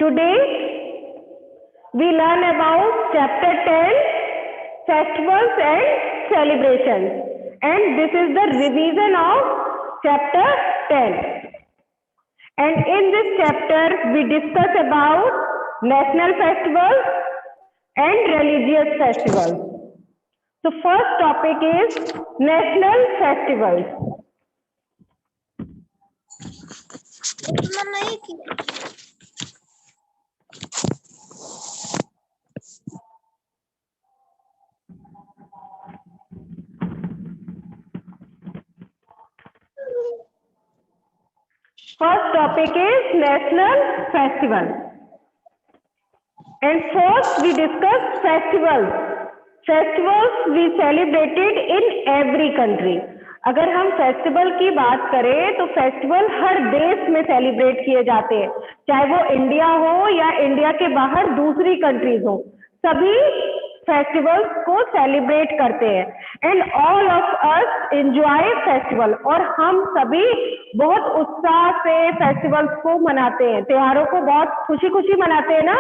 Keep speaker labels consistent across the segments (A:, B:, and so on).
A: Today we learn about chapter 10, festivals and celebrations, and this is the revision of chapter 10. And in this chapter we discuss about national festivals and religious festivals. So first topic is national festivals. First topic is national festival. And first we discuss festivals. Festivals we celebrated in every country. अगर हम festival की बात करें तो festival हर देश में celebrate किए जाते हैं, चाहे वो इंडिया हो या इंडिया के बाहर दूसरी कंट्रीज हो, सभी फेस्टिवल्स को सेलिब्रेट करते हैं। And all of us enjoy festival, और हम सभी बहुत उत्साह से फेस्टिवल्स को मनाते हैं, त्योहारों को बहुत खुशी खुशी मनाते हैं ना।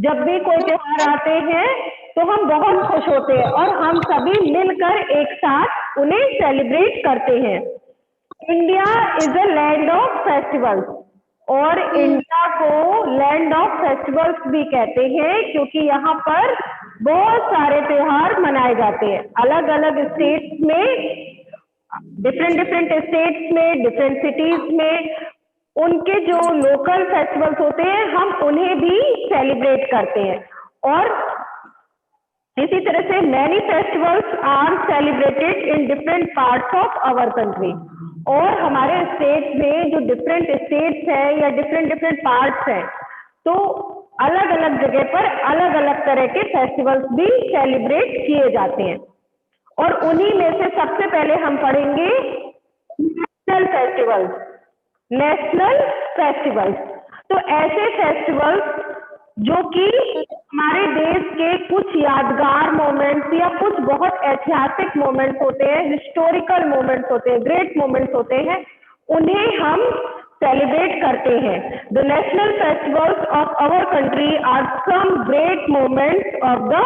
A: जब भी कोई त्योहार आते हैं तो हम बहुत खुश होते हैं और हम सभी मिलकर एक साथ उन्हें सेलिब्रेट करते हैं। India is a land of festivals, और इंडिया को लैंड ऑफ फेस्टिवल्स भी कहते हैं क्योंकि यहाँ पर बहुत सारे त्योहार मनाए जाते हैं। अलग अलग स्टेट्स में, डिफरेंट स्टेट्स में, डिफरेंट सिटीज में उनके जो लोकल फेस्टिवल्स होते हैं हम उन्हें भी सेलिब्रेट करते हैं। और इसी तरह से many festivals are celebrated in different parts of our country. और हमारे स्टेट में जो डिफरेंट स्टेट्स हैं या डिफरेंट पार्ट्स हैं, तो अलग अलग जगह पर अलग अलग तरह के फेस्टिवल्स भी सेलिब्रेट किए जाते हैं। और उन्हीं में से सबसे पहले हम पढ़ेंगे नेशनल फेस्टिवल्स। नेशनल फेस्टिवल्स तो ऐसे फेस्टिवल्स जो कि हमारे देश के कुछ यादगार मोमेंट्स या कुछ बहुत ऐतिहासिक मोमेंट्स होते हैं, हिस्टोरिकल मोमेंट्स होते हैं, ग्रेट मोमेंट्स होते हैं, उन्हें हम सेलिब्रेट करते हैं। The national festivals of our country are some great moments of the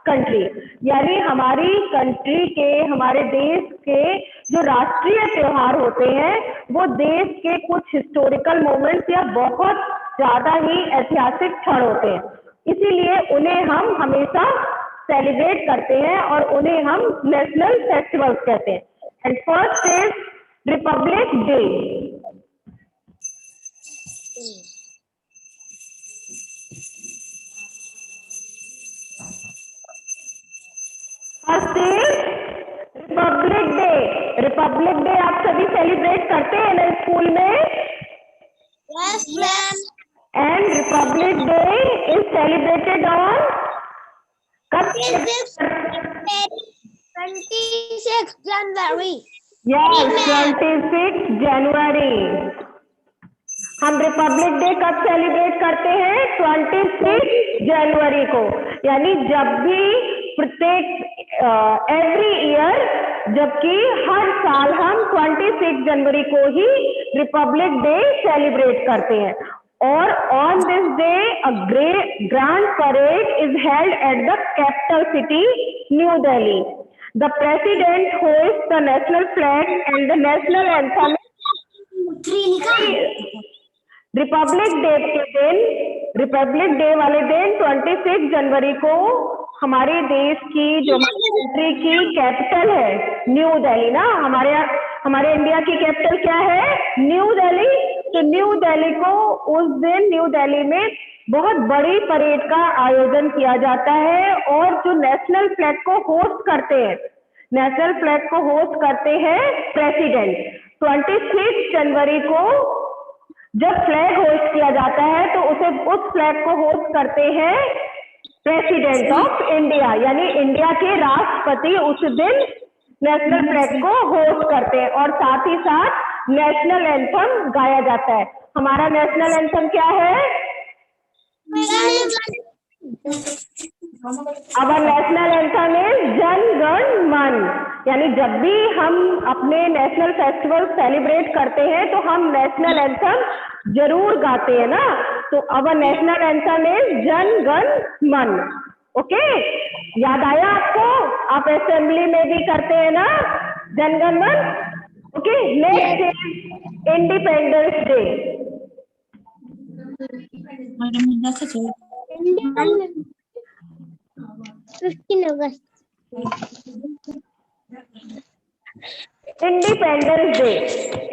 A: country, यानी हमारी कंट्री के, हमारे देश के जो राष्ट्रीय त्योहार होते हैं वो देश के कुछ हिस्टोरिकल मोमेंट्स या बहुत ज्यादा ही ऐतिहासिक क्षण होते हैं, इसीलिए उन्हें हम हमेशा सेलिब्रेट करते हैं और उन्हें हम नेशनल फेस्टिवल्स कहते हैं। And first is Republic day. First is Republic day. Republic day आप सभी सेलिब्रेट करते हैं ना स्कूल में?
B: Yes, ma'am.
A: And Republic day is celebrated on कब?
B: 26 January.
A: यस, 26 जनवरी। हम रिपब्लिक डे कब सेलिब्रेट करते हैं? 26 जनवरी को। यानी जब भी प्रत्येक एवरी ईयर, जबकि हर साल हम 26 जनवरी को ही रिपब्लिक डे सेलिब्रेट करते हैं। और on this day a grand parade is held at the capital city new Delhi. The president hoist the national flag and the national anthem. Republic day के दिन, रिपब्लिक डे वाले दिन 26 जनवरी को हमारे देश की, जो कंट्री की कैपिटल है न्यू दिल्ली ना, हमारे इंडिया की कैपिटल क्या है? न्यू दिल्ली। तो न्यू दिल्ली को उस दिन न्यू दिल्ली में बहुत बड़ी परेड का आयोजन किया जाता है, और जो नेशनल फ्लैग को होस्ट करते हैं, नेशनल फ्लैग को होस्ट करते हैं प्रेसिडेंट। 26 जनवरी को जब फ्लैग होस्ट किया जाता है तो उस फ्लैग को होस्ट करते हैं प्रेसिडेंट ऑफ इंडिया, यानी इंडिया के राष्ट्रपति उस दिन नेशनल फ्लैग को होस्ट करते हैं, और साथ ही साथ नेशनल एंथम गाया जाता है। हमारा नेशनल एंथम क्या है? Our national anthem is Jana Gana मन। यानी जब भी हम अपने नेशनल फेस्टिवल सेलिब्रेट करते हैं तो हम नेशनल एंथम जरूर गाते हैं ना। तो our national anthem is Jana Gana मन। ओके, याद आया आपको? आप असेंबली में भी करते हैं ना जन गण मन। Okay, next is independence day.
B: Independence 15 August.
A: Independence Day.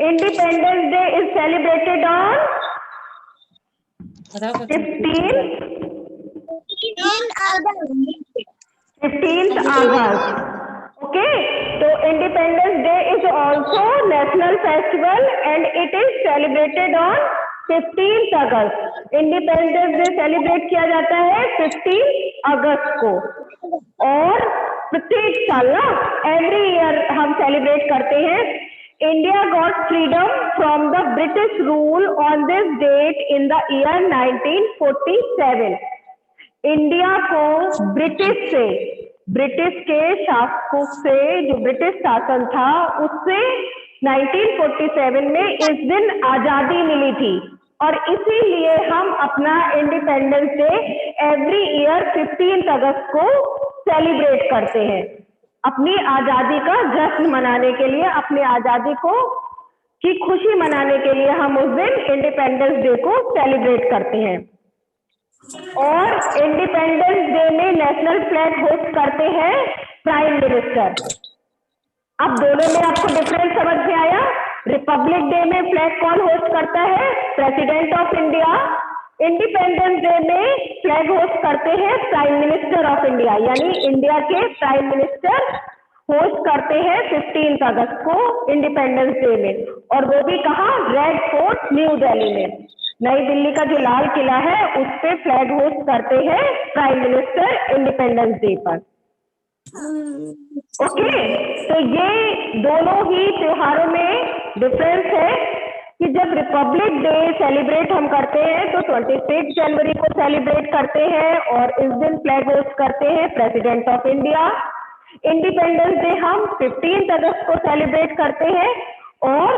A: Independence Day is celebrated on 15th August. Okay, so Independence Day is also national festival and it is celebrated on 15th August. Independence Day celebrate किया जाता है 15 अगस्त को, और प्रत्येक साल ना every year हम celebrate करते हैं। India got freedom from the British rule on this date in the year 1947। India को ब्रिटिश के शासकों से, जो ब्रिटिश शासन था उससे 1947 में इस दिन आजादी मिली थी, और इसीलिए हम अपना इंडिपेंडेंस डे एवरी ईयर 15 अगस्त को सेलिब्रेट करते हैं। अपनी आजादी का जश्न मनाने के लिए, अपनी आजादी की खुशी मनाने के लिए हम उस दिन इंडिपेंडेंस डे को सेलिब्रेट करते हैं। और इंडिपेंडेंस डे में नेशनल फ्लैग होस्ट करते हैं प्राइम मिनिस्टर। अब दोनों में आपको डिफरेंस समझ में आया? रिपब्लिक डे में फ्लैग कौन होस्ट करता है? President of India. Independence day में फ्लैग होस्ट करते हैं प्राइम मिनिस्टर ऑफ इंडिया, यानी इंडिया के प्राइम मिनिस्टर होस्ट करते हैं 15 अगस्त को इंडिपेंडेंस डे में, और वो भी कहाँ? रेड फोर्ट न्यू दिल्ली में। नई दिल्ली का जो लाल किला है उस पे फ्लैग होस्ट करते हैं प्राइम मिनिस्टर इंडिपेंडेंस डे पर। ओके, तो ये दोनों ही त्योहारों में डिफरेंस है कि जब रिपब्लिक डे सेलिब्रेट हम करते हैं तो 26 जनवरी को सेलिब्रेट करते हैं और इस दिन फ्लैग होस्ट करते हैं president of India. Independence day हम 15 अगस्त को सेलिब्रेट करते हैं, और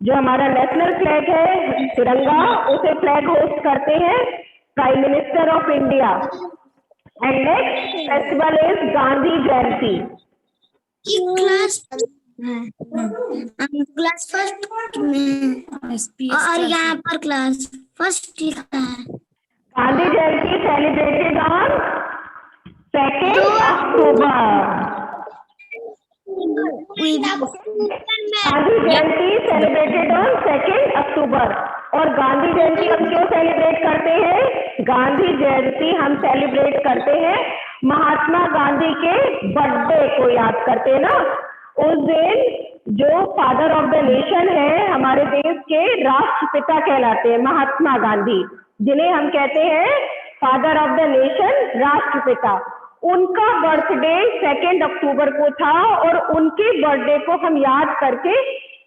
A: जो हमारा नेशनल फ्लैग है तिरंगा, उसे फ्लैग होस्ट करते हैं prime minister of India. And next festival is Gandhi Jayanti.
B: Class first में, और यहाँ पर क्लास फर्स्ट लिखा है।
A: Gandhi Jayanti celebrated on 2 October. Gandhi Jayanti celebrated on 2 October. और गांधी जयंती हम क्यों सेलिब्रेट करते हैं? गांधी जयंती हम सेलिब्रेट करते हैं महात्मा गांधी के बर्थडे को याद करते हैं ना। उस दिन जो फादर ऑफ द नेशन है, हमारे देश के राष्ट्रपिता कहलाते हैं महात्मा गांधी, जिन्हें हम कहते हैं फादर ऑफ द नेशन, राष्ट्रपिता। उनका बर्थडे 2 अक्टूबर को था, और उनके बर्थडे को हम याद करके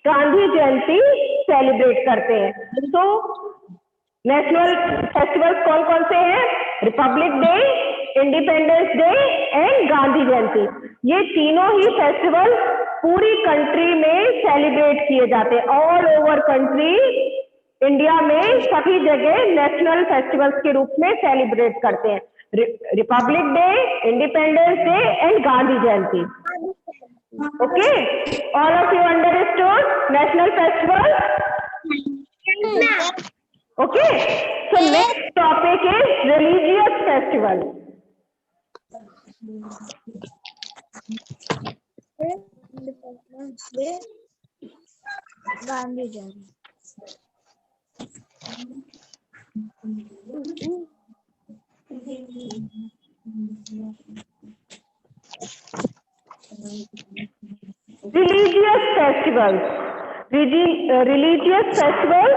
A: गांधी जयंती सेलिब्रेट करते हैं। तो नेशनल फेस्टिवल्स कौन कौन से हैं? Republic day, independence day and Gandhi Jayanti. ये तीनों ही फेस्टिवल पूरी कंट्री में सेलिब्रेट किए जाते हैं। ऑल ओवर कंट्री, इंडिया में सभी जगह नेशनल फेस्टिवल्स के रूप में सेलिब्रेट करते हैं। Republic day, independence day and Gandhi Jayanti. Okay, all of you understood national festival? Okay, so next topic is religious festival.
B: Gandhi Jayanti.
A: Religious festivals. Religious festivals.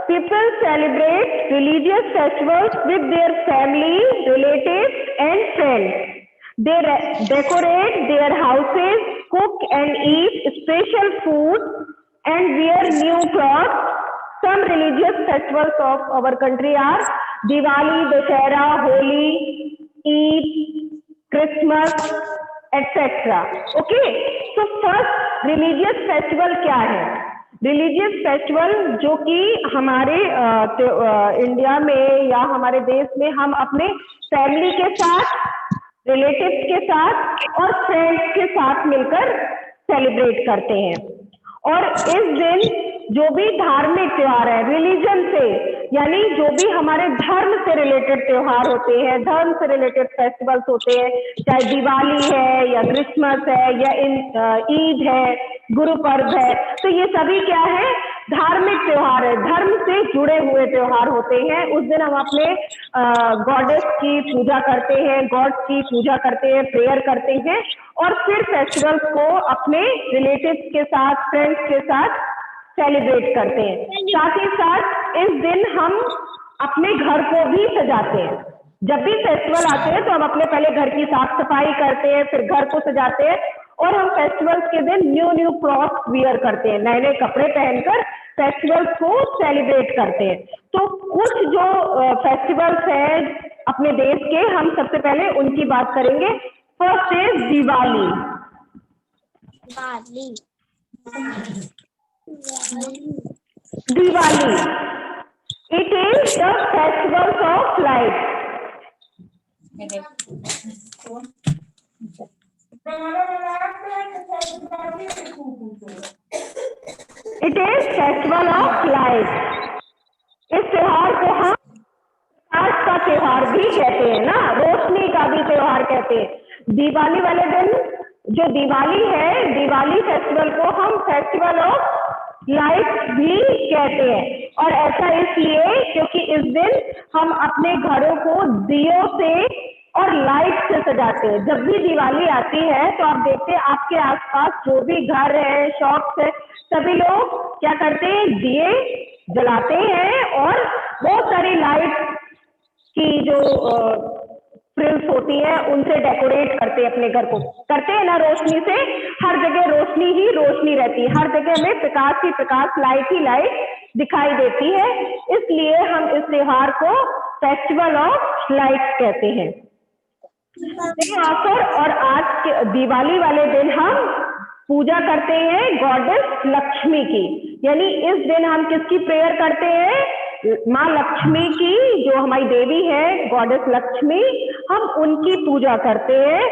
A: People celebrate religious festivals with their family, relatives, and friends. They decorate their houses, cook and eat special food, and wear new clothes. Some religious festivals of our country are Diwali, Dussehra, Holi, Eid, Christmas, etc. Okay, so first religious festival क्या है? Religious festival जो कि हमारे India में या हमारे देश में हम अपने फैमिली के साथ, रिलेटिव्स के साथ और फ्रेंड्स के साथ मिलकर सेलिब्रेट करते हैं। और इस दिन जो भी धार्मिक त्योहार है रिलीजन से, यानी जो भी हमारे धर्म से रिलेटेड त्योहार होते हैं, धर्म से रिलेटेड फेस्टिवल्स होते हैं, चाहे दिवाली है या क्रिसमस है या ईद है, गुरु पर्व है, तो ये सभी क्या है, धार्मिक त्योहार है, धर्म से जुड़े हुए त्योहार होते हैं। उस दिन हम अपने गॉडेस की पूजा करते हैं, गॉड की पूजा करते हैं, प्रेयर करते हैं और फिर फेस्टिवल्स को अपने रिलेटिव्स के साथ, फ्रेंड्स के साथ सेलिब्रेट करते हैं। साथ ही साथ इस दिन हम अपने घर को भी सजाते हैं। जब भी फेस्टिवल आते हैं तो हम अपने पहले घर की साफ सफाई करते हैं, फिर घर को सजाते हैं और हम फेस्टिवल्स के दिन न्यू क्लॉथ्स वियर करते हैं, नए नए कपड़े पहनकर फेस्टिवल्स को सेलिब्रेट करते हैं। तो कुछ जो फेस्टिवल्स हैं अपने देश के, हम सबसे पहले उनकी बात करेंगे। First is Diwali. Diwali, it is the festival of light. It is festival of light. इस त्योहार को हम प्रकाश का त्योहार भी कहते हैं ना, रोशनी का भी त्योहार कहते हैं। दिवाली वाले दिन जो दिवाली है, दिवाली फेस्टिवल को हम फेस्टिवल ऑफ लाइट भी कहते हैं। और ऐसा इसलिए क्योंकि इस दिन हम अपने घरों को दियों से और लाइट से सजाते हैं। जब भी दिवाली आती है तो आप देखते हैं आपके आसपास जो भी घर है, शॉप्स है, सभी लोग क्या करते हैं, दिए जलाते हैं और बहुत सारी लाइट की जो फ्रिल्स होती है उनसे डेकोरेट करते हैं अपने घर को। करते हैं ना, रोशनी से हर जगह रोशनी ही रोशनी रहती है, हर जगह में प्रकाश ही प्रकाश, लाइट ही लाइट दिखाई देती है। इसलिए हम इस त्योहार को फेस्टिवल ऑफ लाइट कहते हैं। ऑफर और आज के दिवाली वाले दिन हम पूजा करते हैं गॉडेस लक्ष्मी की, यानी इस दिन हम किसकी प्रेयर करते हैं, माँ लक्ष्मी की, जो हमारी देवी है गॉडेस लक्ष्मी, हम उनकी पूजा करते हैं।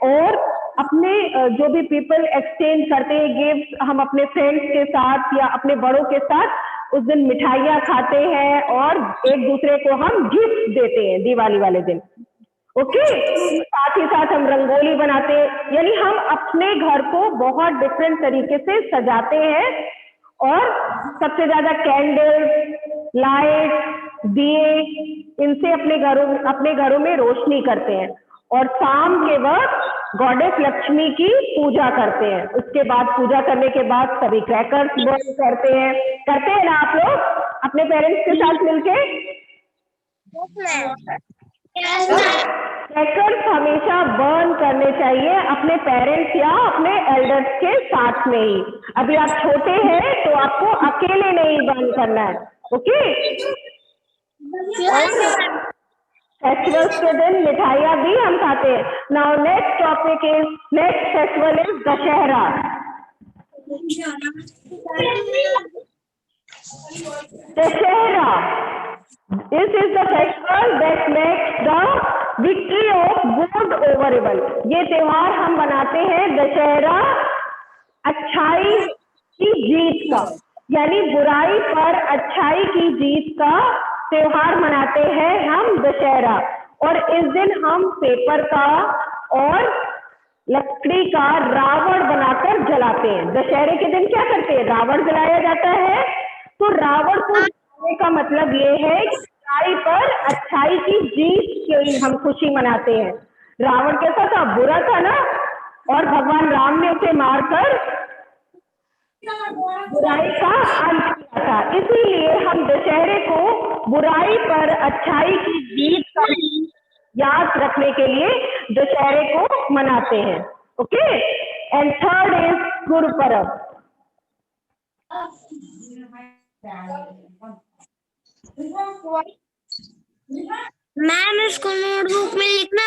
A: और अपने जो भी पीपल एक्सचेंज करते हैं गिफ्ट, हम अपने फ्रेंड्स के साथ या अपने बड़ों के साथ उस दिन मिठाइयाँ खाते हैं और एक दूसरे को हम गिफ्ट देते हैं दिवाली वाले दिन। ओके, साथ ही साथ हम रंगोली बनाते हैं, यानी हम अपने घर को बहुत डिफरेंट तरीके से सजाते हैं और सबसे ज्यादा कैंडल्स, लाइट, दिए, इनसे अपने घरों में रोशनी करते हैं। और शाम के वक्त गॉडेस लक्ष्मी की पूजा करते हैं। उसके बाद पूजा करने के बाद सभी क्रैकर्स बर्न करते हैं ना आप लोग अपने पेरेंट्स के साथ मिलके? क्रैकर्स हमेशा बर्न करने चाहिए अपने पेरेंट्स या अपने एल्डर्स के साथ में ही। अभी आप छोटे हैं तो आपको अकेले नहीं बर्न करना है, ओके? फेस्टिवल्स के दिन मिठाइयाँ भी हम खाते हैं। Now next festival is Dussehra. Dussehra, this is the festival that makes the victory of good over evil। ये त्योहार हम मनाते हैं दशहरा अच्छाई की जीत का, यानी बुराई पर अच्छाई की जीत का त्योहार मनाते हैं हम दशहरा। और इस दिन हम पेपर का और लकड़ी का रावण बनाकर जलाते हैं। दशहरे के दिन क्या करते हैं, रावण जलाया जाता है। तो रावण को जलाने का मतलब ये है कि बुराई पर अच्छाई की जीत की हम खुशी मनाते हैं। रावण कैसा था, बुरा था ना, और भगवान राम ने उसे मारकर बुराई का अंत किया था। इसीलिए हम दशहरे को बुराई पर अच्छाई की जीत का याद रखने के लिए दशहरे को मनाते हैं, okay? And third is Guru Parv.
B: Ma'am इसको नोटबुक में लिखना।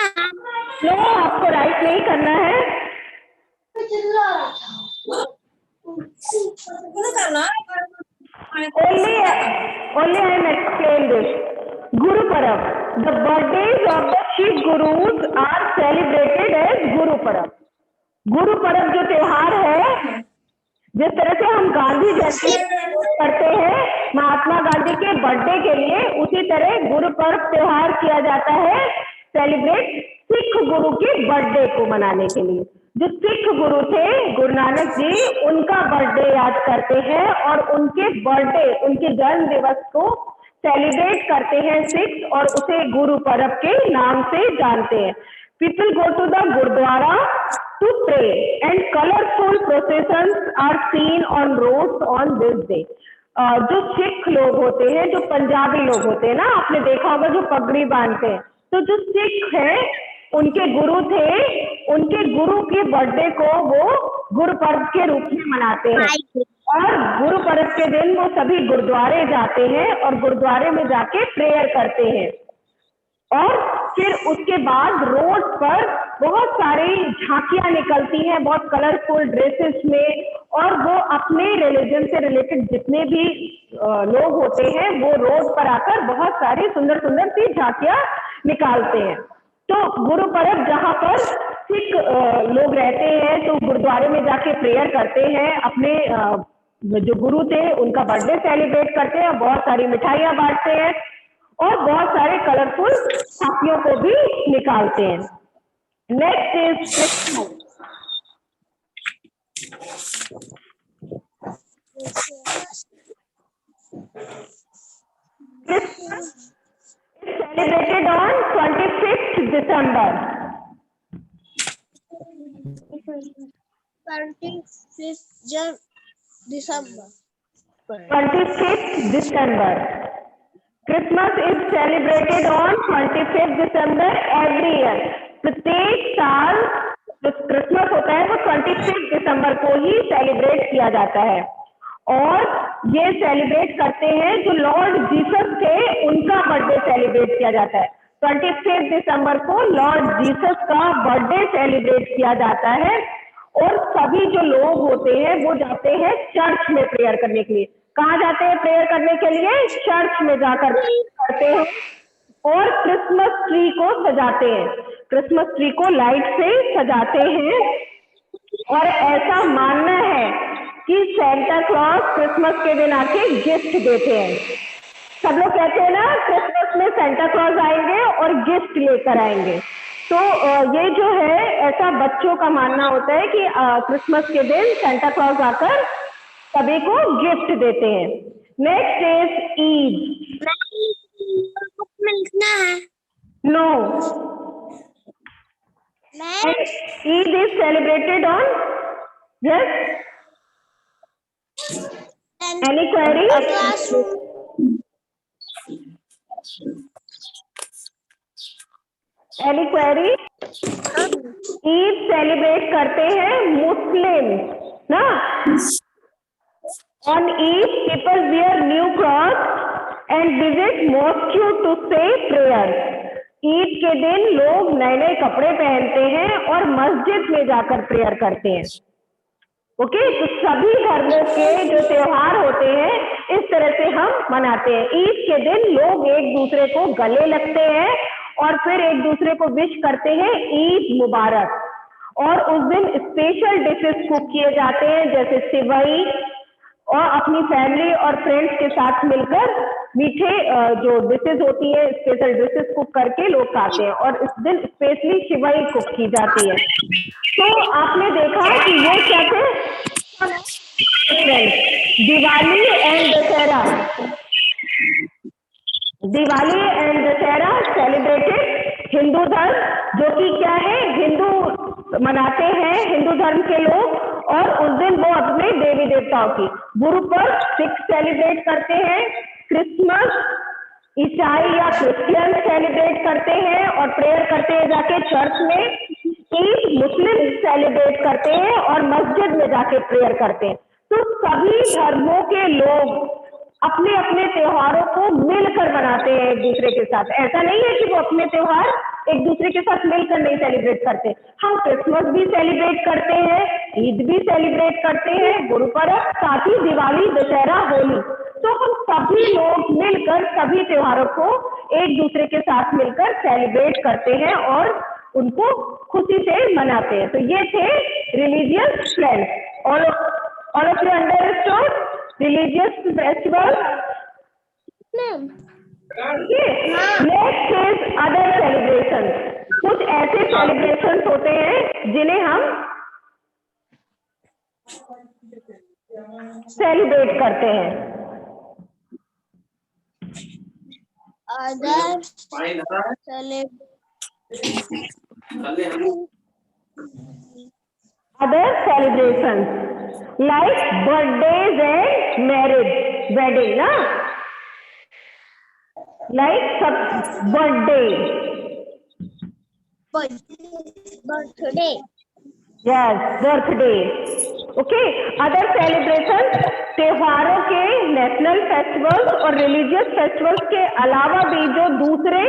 A: नो, आपको राइट नहीं करना है। only I am explain this. Guru Parab. The birthdays of the Sikh Gurus are celebrated as Guru Parab. Guru Parv जो त्योहार है, जिस तरह से हम गांधी जयंती करते हैं महात्मा गांधी के बर्थडे के लिए, उसी तरह गुरु पर्व त्योहार किया जाता है सेलिब्रेट सिख गुरु के बर्थडे को मनाने के लिए। जो सिख गुरु थे गुरु नानक जी, उनका बर्थडे याद करते हैं और उनके बर्थडे, उनके जन्म दिवस को सेलिब्रेट करते हैं सिख, और उसे गुरु पर्व के नाम से जानते हैं। People go to the Gurdwara to pray and colorful processions are seen on roads on this day. जो सिख लोग होते हैं, जो पंजाबी लोग होते हैं ना, आपने देखा होगा जो पगड़ी बांधते हैं, तो जो सिख है उनके गुरु थे, उनके गुरु के बर्थडे को वो गुरु पर्व के रूप में मनाते हैं, और गुरु पर्व के दिन वो सभी गुरुद्वारे जाते हैं और गुरुद्वारे में जाके प्रेयर करते हैं। और फिर उसके बाद रोड पर बहुत सारी झांकियां निकलती हैं, बहुत कलरफुल ड्रेसेस में, और वो अपने रिलीजन से रिलेटेड जितने भी लोग होते हैं वो रोड पर आकर बहुत सारी सुंदर सुंदर सी झांकियां निकालते हैं। तो गुरु पर्व जहाँ पर सिख लोग रहते हैं तो गुरुद्वारे में जाके प्रेयर करते हैं, अपने जो गुरु थे उनका बर्थडे सेलिब्रेट करते हैं, बहुत सारी मिठाइयां बांटते हैं और बहुत सारे कलरफुल झांकियों को भी निकालते हैं। Next is Christmas. Christmas is celebrated on 25th December. 25th December. Christmas is celebrated on 25th December every year. प्रत्येक साल जो क्रिसमस होता है वो 25 दिसंबर को ही सेलिब्रेट किया जाता है, और ये सेलिब्रेट करते हैं जो लॉर्ड जीसस थे उनका बर्थडे सेलिब्रेट किया जाता है। 25 दिसंबर को लॉर्ड जीसस का बर्थडे सेलिब्रेट किया जाता है, और सभी जो लोग होते हैं वो जाते हैं चर्च में प्रेयर करने के लिए। कहाँ जाते हैं प्रेयर करने के लिए? चर्च में जाकर करते हैं, और क्रिसमस ट्री को सजाते हैं, क्रिसमस ट्री को लाइट से सजाते हैं, और ऐसा मानना है कि सेंटा क्लॉज क्रिसमस के दिन आके गिफ्ट देते हैं। सब लोग कहते हैं ना क्रिसमस में सेंटा क्लॉज आएंगे और गिफ्ट लेकर आएंगे, तो ये जो है ऐसा बच्चों का मानना होता है कि क्रिसमस के दिन सेंटा क्लॉज आकर सभी को गिफ्ट देते हैं। Next is Eid.
B: लिखना है?
A: No, Eid is celebrated on, yes, any query? Any query? Eid celebrate करते हैं मुस्लिम ना। On Eid, people wear new clothes and visit mosque to say prayers. Eid के दिन लोग नए नए कपड़े पहनते हैं और मस्जिद में जाकर प्रेयर करते हैं। ओके, तो सभी धर्मों के जो त्योहार होते हैं इस तरह से हम मनाते हैं। ईद के दिन लोग एक दूसरे को गले लगते हैं और फिर एक दूसरे को विश करते हैं ईद मुबारक, और उस दिन स्पेशल डिशेस कुक किए जाते हैं जैसे सेवई, और अपनी फैमिली और फ्रेंड्स के साथ मिलकर मीठे जो डिशेस होती है स्पेशल डिशेस कुक करके लोग खाते हैं, और इस दिन स्पेशली सेवई कुक की जाती है। तो आपने देखा कि ये क्या थे Diwali and Dussehra. Diwali and Dussehra celebrated Hindu धर्म, जो कि क्या है हिंदू मनाते हैं हिंदू धर्म के लोग, और उस दिन वो अपने देवी देवताओं की। गुरु पर्व सिख सेलिब्रेट करते हैं, क्रिसमस ईसाई या क्रिश्चियन सेलिब्रेट करते हैं और प्रेयर करते हैं जाके चर्च में। ईद मुस्लिम सेलिब्रेट करते हैं और मस्जिद में जाके प्रेयर करते हैं। तो सभी धर्मों के लोग अपने अपने त्योहारों को मिलकर मनाते हैं एक दूसरे के साथ। ऐसा नहीं है कि वो अपने त्योहार एक दूसरे के साथ मिलकर नहीं सेलिब्रेट करते। हम क्रिसमस भी सेलिब्रेट करते हैं, ईद भी सेलिब्रेट करते हैं, गुरु पर्व, साथ ही दिवाली, दशहरा, होली, तो हम सभी लोग मिलकर सभी त्योहारों को एक दूसरे के साथ मिलकर सेलिब्रेट करते हैं और उनको खुशी से मनाते हैं। तो ये थे religious friends. All of you understood religious festival? Next is other celebration. कुछ ऐसे सेलिब्रेशन होते हैं जिन्हें हम सेलिब्रेट करते हैं।
B: Other
A: celebrations like birthdays and marriage, wedding, ना? Like सब birthday,
B: birthday,
A: yes, birthday, okay. Other celebrations त्योहारों के, नेशनल फेस्टिवल्स और रिलीजियस फेस्टिवल्स के अलावा भी जो दूसरे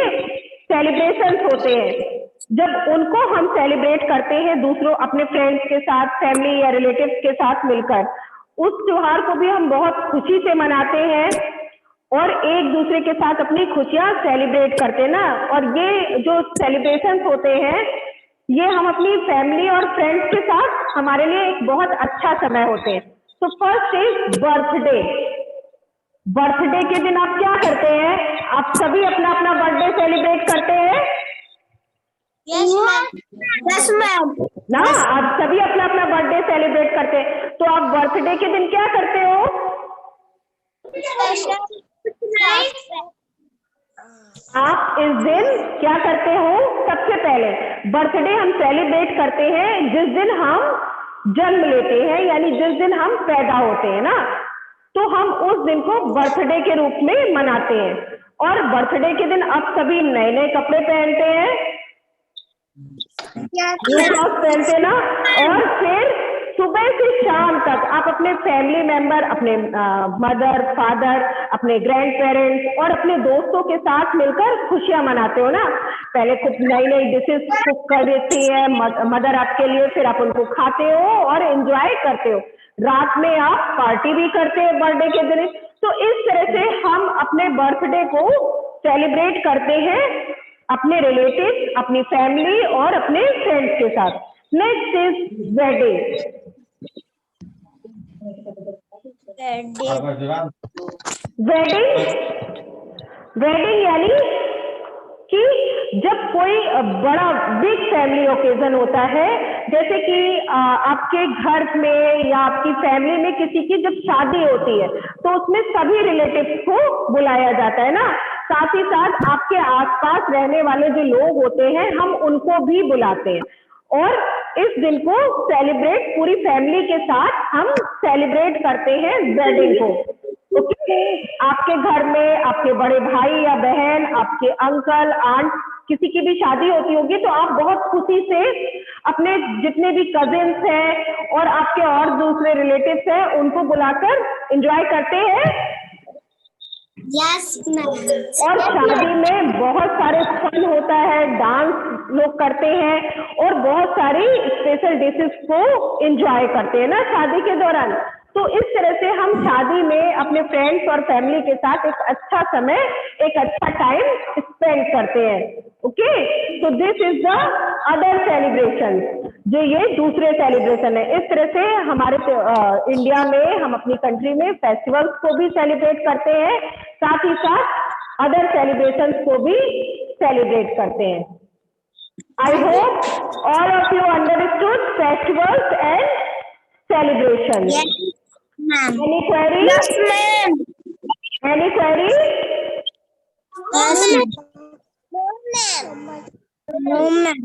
A: सेलिब्रेशंस होते हैं, जब उनको हम सेलिब्रेट करते हैं दूसरों अपने फ्रेंड्स के साथ, फैमिली या रिलेटिव्स के साथ मिलकर, उस त्योहार को भी हम बहुत खुशी से मनाते हैं और एक दूसरे के साथ अपनी खुशियां सेलिब्रेट करते हैं ना। और ये जो सेलिब्रेशंस होते हैं ये हम अपनी फैमिली और फ्रेंड्स के साथ हमारे लिए एक बहुत अच्छा समय होते हैं। तो फर्स्ट इज बर्थडे। बर्थडे के दिन आप क्या करते हैं? आप सभी अपना अपना बर्थडे सेलिब्रेट करते हैं?
B: yes ma'am
A: ना, आप सभी अपना अपना बर्थडे सेलिब्रेट करते हैं। तो आप बर्थडे के दिन क्या करते हो? आप इस दिन क्या करते हो? सबसे पहले बर्थडे हम सेलिब्रेट करते हैं जिस दिन हम जन्म लेते हैं, यानी जिस दिन हम पैदा होते हैं ना, तो हम उस दिन को बर्थडे के रूप में मनाते हैं। और बर्थडे के दिन आप सभी नए नए कपड़े पहनते हैं, पहनते ना, और फिर सुबह से शाम तक आप अपने फैमिली मेंबर, अपने मदर, फादर, अपने ग्रैंड पेरेंट्स और अपने दोस्तों के साथ मिलकर खुशियां मनाते हो ना। पहले कुछ नई नई डिशेस कुक कर देती है मदर आपके लिए, फिर आप उनको खाते हो और एंजॉय करते हो। रात में आप पार्टी भी करते हो बर्थडे के दिन। तो इस तरह से हम अपने बर्थडे को सेलिब्रेट करते हैं अपने रिलेटिव, अपनी फैमिली और अपने फ्रेंड्स के साथ। Next is wedding. वेडिंग यानी कि जब कोई बड़ा बिग फैमिली ओकेजन होता है, जैसे कि आपके घर में या आपकी फैमिली में किसी की जब शादी होती है तो उसमें सभी रिलेटिव्स को बुलाया जाता है ना। साथ ही साथ आपके आसपास रहने वाले जो लोग होते हैं हम उनको भी बुलाते हैं और इस दिन को सेलिब्रेट पूरी फैमिली के साथ हम सेलिब्रेट करते हैं वेडिंग को। ओके, आपके घर में आपके बड़े भाई या बहन, आपके अंकल, आंट, किसी की भी शादी होती होगी तो आप बहुत खुशी से अपने जितने भी कजिन्स हैं और आपके और दूसरे रिलेटिव्स हैं उनको बुलाकर एंजॉय करते हैं।
B: yes
A: और शादी में बहुत सारे फन होता है, डांस लोग करते हैं और बहुत सारी स्पेशल डिशेस को एंजॉय करते हैं ना शादी के दौरान। तो इस तरह से हम शादी में अपने फ्रेंड्स और फैमिली के साथ एक अच्छा समय, एक अच्छा टाइम स्पेंड करते हैं। ओके, तो this is the other celebration, जो ये दूसरे सेलिब्रेशन है। इस तरह से हमारे इंडिया में, हम अपनी कंट्री में फेस्टिवल्स को भी सेलिब्रेट करते हैं, साथ ही साथ अदर सेलिब्रेशंस को भी सेलिब्रेट करते हैं। I hope all of you understood festivals and celebrations.
B: yes ma'am
A: Any query?
B: yes ma'am
A: Any query?
B: yes ma'am no ma'am